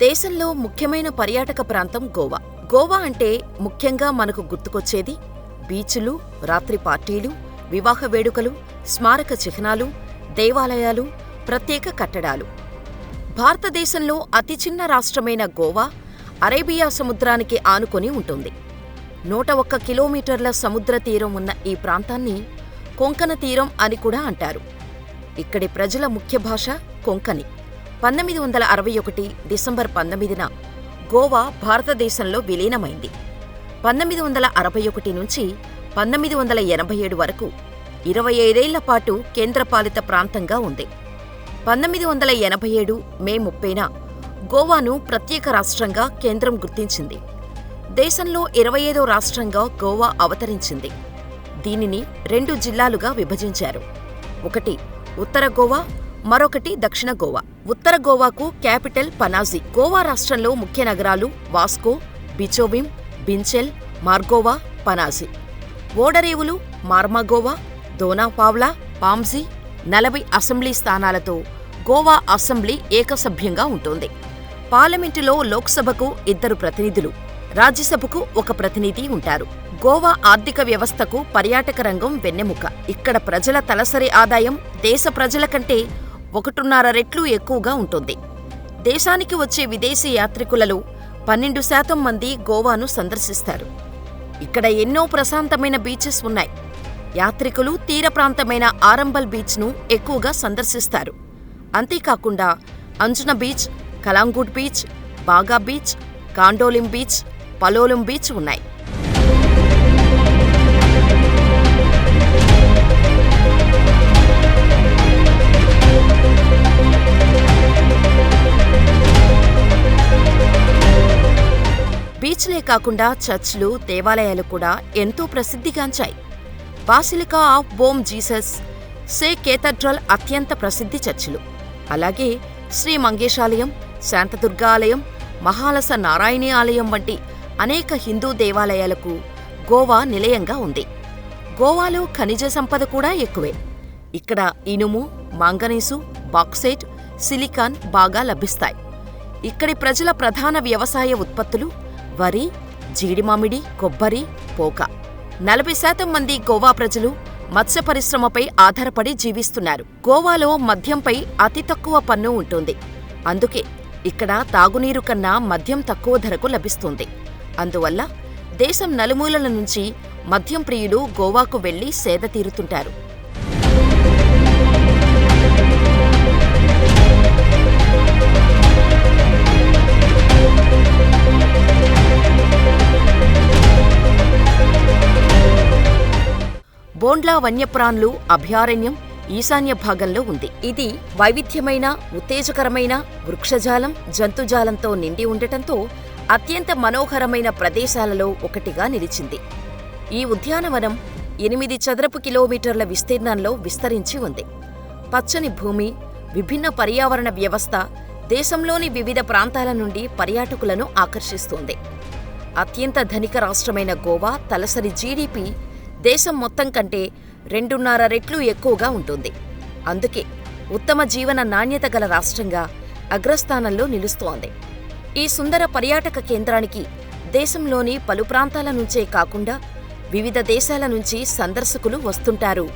దేశంలో ముఖ్యమైన పర్యాటక ప్రాంతం గోవా. గోవా అంటే ముఖ్యంగా మనకు గుర్తుకొచ్చేది బీచులు, రాత్రి పార్టీలు, వివాహ వేడుకలు, స్మారక చిహ్నాలు, దేవాలయాలు, ప్రత్యేక కట్టడాలు. భారతదేశంలో అతి చిన్న రాష్ట్రమైన గోవా అరేబియా సముద్రానికి ఆనుకొని ఉంటుంది. 101 కిలోమీటర్ల సముద్ర తీరం ఉన్న ఈ ప్రాంతాన్ని కొంకణ తీరం అని కూడా అంటారు. ఇక్కడి ప్రజల ముఖ్య భాష కొంకణి. 1961 డిసెంబర్ 19న గోవా భారతదేశంలో విలీనమైంది. 1961 నుంచి 1987 వరకు 25 ఏళ్ల పాటు కేంద్రపాలిత ప్రాంతంగా ఉంది. 1987 మే 30న గోవాను ప్రత్యేక రాష్ట్రంగా కేంద్రం గుర్తించింది. దేశంలో 25వ రాష్ట్రంగా గోవా అవతరించింది. దీనిని 2 జిల్లాలుగా విభజించారు. ఒకటి ఉత్తర గోవా, మరొకటి దక్షిణ గోవా. ఉత్తర గోవాకు క్యాపిటల్ పనాజీ. గోవా రాష్ట్రంలో ముఖ్య నగరాలు వాస్కో, బిచోబిం, బించెల్, మార్గోవా, పనాజీ. ఓడరేవులు మార్మగోవా, దోనాపావ్లా, పాంజీ. 40 అసెంబ్లీ స్థానాలతో గోవా అసెంబ్లీ ఏకసభ్యంగా ఉంటుంది. పార్లమెంటులో లోక్సభకు 2 ప్రతినిధులు, రాజ్యసభకు 1 ప్రతినిధి ఉంటారు. గోవా ఆర్థిక వ్యవస్థకు పర్యాటక రంగం వెన్నెముక. ఇక్కడ ప్రజల తలసరి ఆదాయం దేశ ప్రజల కంటే 1.5 రెట్లు ఎక్కువగా ఉంటుంది. దేశానికి వచ్చే విదేశీ యాత్రికులలో 12% మంది గోవాను సందర్శిస్తారు. ఇక్కడ ఎన్నో ప్రశాంతమైన బీచెస్ ఉన్నాయి. యాత్రికులు తీర ప్రాంతమైన ఆరంబల్ బీచ్ను ఎక్కువగా సందర్శిస్తారు. అంతేకాకుండా Anjuna beach, Calangute beach, Baga beach, Candolim beach, Palolem beach ఉన్నాయి. బీచ్లే కాకుండా చర్చ్లు, దేవాలయాలు కూడా ఎంతో ప్రసిద్ధిగాంచాయి. Basilica of Bom Jesus, Se cathedral అత్యంత ప్రసిద్ధి చర్చిలు. అలాగే శ్రీ మంగేశాలయం, శాంతదుర్గ ఆలయం, మహాలస నారాయణీ ఆలయం వంటి అనేక హిందూ దేవాలయాలకు గోవా నిలయంగా ఉంది. గోవాలో ఖనిజ సంపద కూడా ఎక్కువే. ఇక్కడ ఇనుము, మాంగనీసు, బాక్సైట్, సిలికాన్ బాగా లభిస్తాయి. ఇక్కడి ప్రజల ప్రధాన వ్యవసాయ ఉత్పత్తులు వరి, జీడిమామిడి, కొబ్బరి, పోక. 40% మంది గోవా ప్రజలు మత్స్య పరిశ్రమపై ఆధారపడి జీవిస్తున్నారు. గోవాలో మద్యంపై అతి తక్కువ పన్ను ఉంటుంది. అందుకే ఇక్కడ తాగునీరు కన్నా మద్యం తక్కువ ధరకు లభిస్తుంది. అందువల్ల దేశం నలుమూలల నుంచి మద్యం ప్రియులు గోవాకు వెళ్లి సేద తీరుతుంటారు. బోండ్లా వన్యప్రాణులు అభయారణ్యం ఈశాన్య భాగంలో ఉంది. ఇది వైవిధ్యమైన, ఉత్తేజకరమైన వృక్షజాలం, జంతుజాలంతో నిండి ఉండటంతో అత్యంత మనోహరమైన ప్రదేశాలలో ఒకటిగా నిలిచింది. ఈ ఉద్యానవనం 8 చదరపు కిలోమీటర్ల విస్తీర్ణంలో విస్తరించి ఉంది. పచ్చని భూమి, విభిన్న పర్యావరణ వ్యవస్థ దేశంలోని వివిధ ప్రాంతాల నుండి పర్యాటకులను ఆకర్షిస్తుంది. అత్యంత ధనిక రాష్ట్రమైన గోవా తలసరి జీడీపీ దేశం మొత్తం కంటే 2.5 రెట్లు ఎక్కువగా ఉంటుంది. అందుకే ఉత్తమ జీవన నాణ్యత గల రాష్ట్రంగా అగ్రస్థానంలో నిలుస్తోంది. ఈ సుందర పర్యాటక కేంద్రానికి దేశంలోని పలు ప్రాంతాల నుంచే కాకుండా వివిధ దేశాల నుంచి సందర్శకులు వస్తుంటారు.